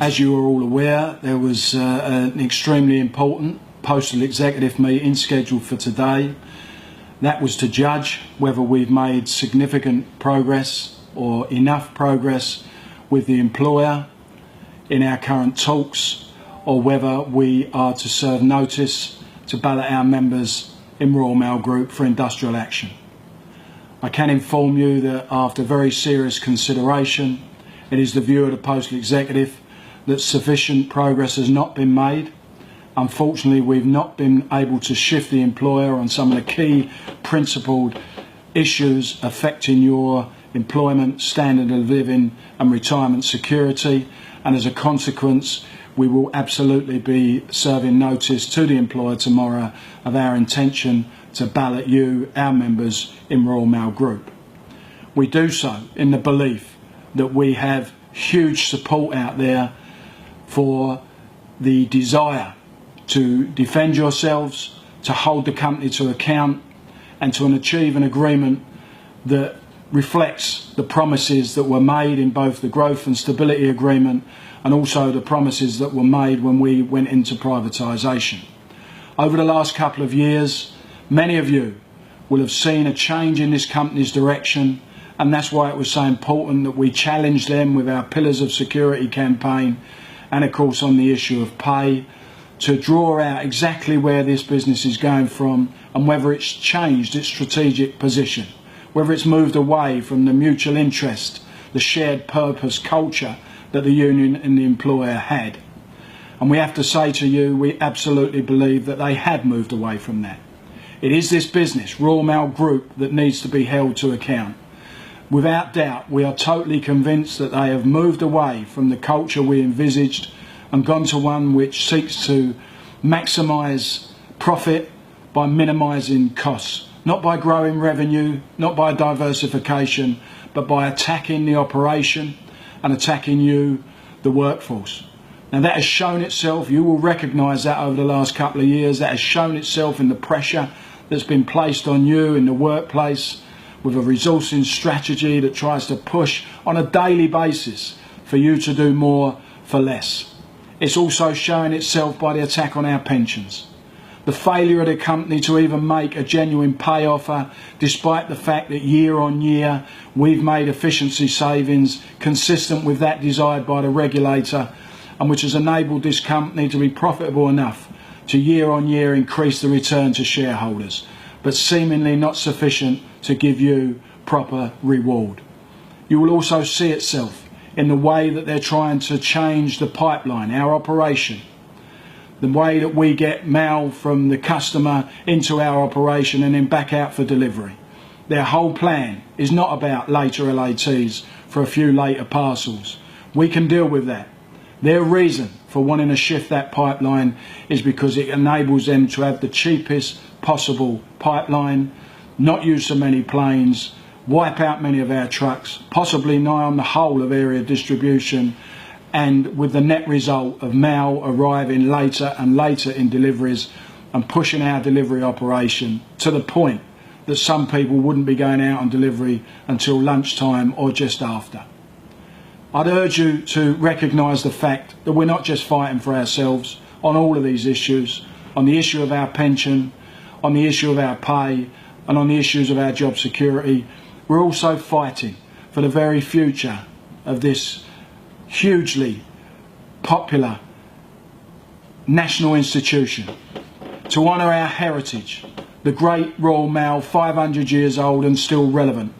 As you are all aware, there was an extremely important postal executive meeting scheduled for today. That was to judge whether we've made significant progress or enough progress with the employer in our current talks, or whether we are to serve notice to ballot our members in Royal Mail Group for industrial action. I can inform you that after very serious consideration, it is the view of the postal executive that sufficient progress has not been made. Unfortunately, we've not been able to shift the employer on some of the key principled issues affecting your employment, standard of living and retirement security, and as a consequence we will absolutely be serving notice to the employer tomorrow of our intention to ballot you, our members, in Royal Mail Group. We do so in the belief that we have huge support out there for the desire to defend yourselves, to hold the company to account, and to achieve an agreement that reflects the promises that were made in both the Growth and Stability Agreement and also the promises that were made when we went into privatisation. Over the last couple of years, many of you will have seen a change in this company's direction, and that's why it was so important that we challenged them with our Pillars of Security campaign and of course on the issue of pay, to draw out exactly where this business is going from and whether it's changed its strategic position, whether it's moved away from the mutual interest, the shared purpose culture that the union and the employer had. And we have to say to you, we absolutely believe that they had moved away from that. It is this business, Royal Mail Group, that needs to be held to account. Without doubt, we are totally convinced that they have moved away from the culture we envisaged and gone to one which seeks to maximise profit by minimising costs, not by growing revenue, not by diversification, but by attacking the operation and attacking you, the workforce. Now that has shown itself, you will recognise that over the last couple of years, that has shown itself in the pressure that's been placed on you in the workplace with a resourcing strategy that tries to push on a daily basis for you to do more for less. It's also showing itself by the attack on our pensions. The failure of the company to even make a genuine pay offer, despite the fact that year on year we've made efficiency savings consistent with that desired by the regulator, and which has enabled this company to be profitable enough to year on year increase the return to shareholders, but seemingly not sufficient to give you proper reward. You will also see itself in the way that they're trying to change the pipeline, our operation, the way that we get mail from the customer into our operation and then back out for delivery. Their whole plan is not about later LATs for a few later parcels. We can deal with that. Their reason for wanting to shift that pipeline is because it enables them to have the cheapest possible pipeline, not use so many planes, wipe out many of our trucks, possibly nigh on the whole of area distribution, and with the net result of mail arriving later and later in deliveries and pushing our delivery operation to the point that some people wouldn't be going out on delivery until lunchtime or just after. I'd urge you to recognise the fact that we're not just fighting for ourselves on all of these issues, on the issue of our pension, on the issue of our pay, and on the issues of our job security. We're also fighting for the very future of this hugely popular national institution, to honour our heritage, the great Royal Mail, 500 years old and still relevant.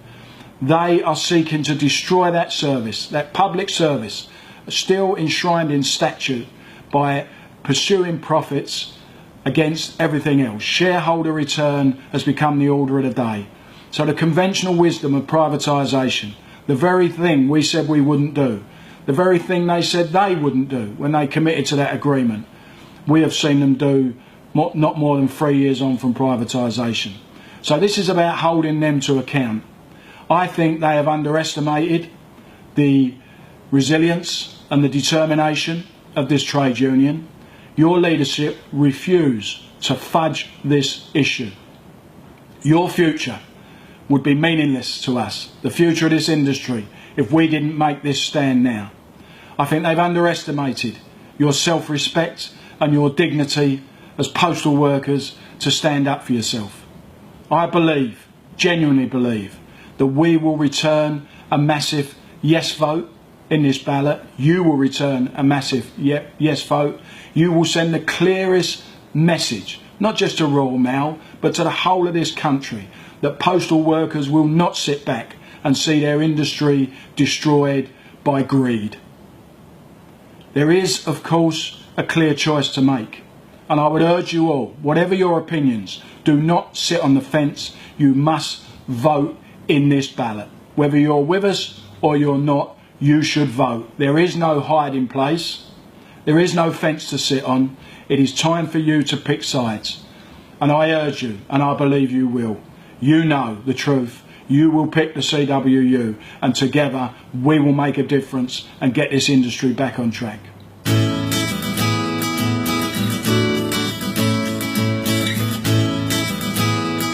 They are seeking to destroy that service, that public service, still enshrined in statute, by pursuing profits against everything else. Shareholder return has become the order of the day. So the conventional wisdom of privatisation, the very thing we said we wouldn't do, the very thing they said they wouldn't do when they committed to that agreement, we have seen them do not more than 3 years on from privatisation. So this is about holding them to account. I think they have underestimated the resilience and the determination of this trade union. Your leadership refuse to fudge this issue. Your future would be meaningless to us, the future of this industry, if we didn't make this stand now. I think they've underestimated your self-respect and your dignity as postal workers to stand up for yourself. I believe, genuinely believe, that we will return a massive yes vote in this ballot. You will return a massive yes vote. You will send the clearest message, not just to Royal Mail, but to the whole of this country, that postal workers will not sit back and see their industry destroyed by greed. There is, of course, a clear choice to make. And I would urge you all, whatever your opinions, do not sit on the fence. You must vote in this ballot. Whether you're with us or you're not, you should vote. There is no hiding place. There is no fence to sit on. It is time for you to pick sides. And I urge you, and I believe you will. You know the truth. You will pick the CWU, and together we will make a difference and get this industry back on track.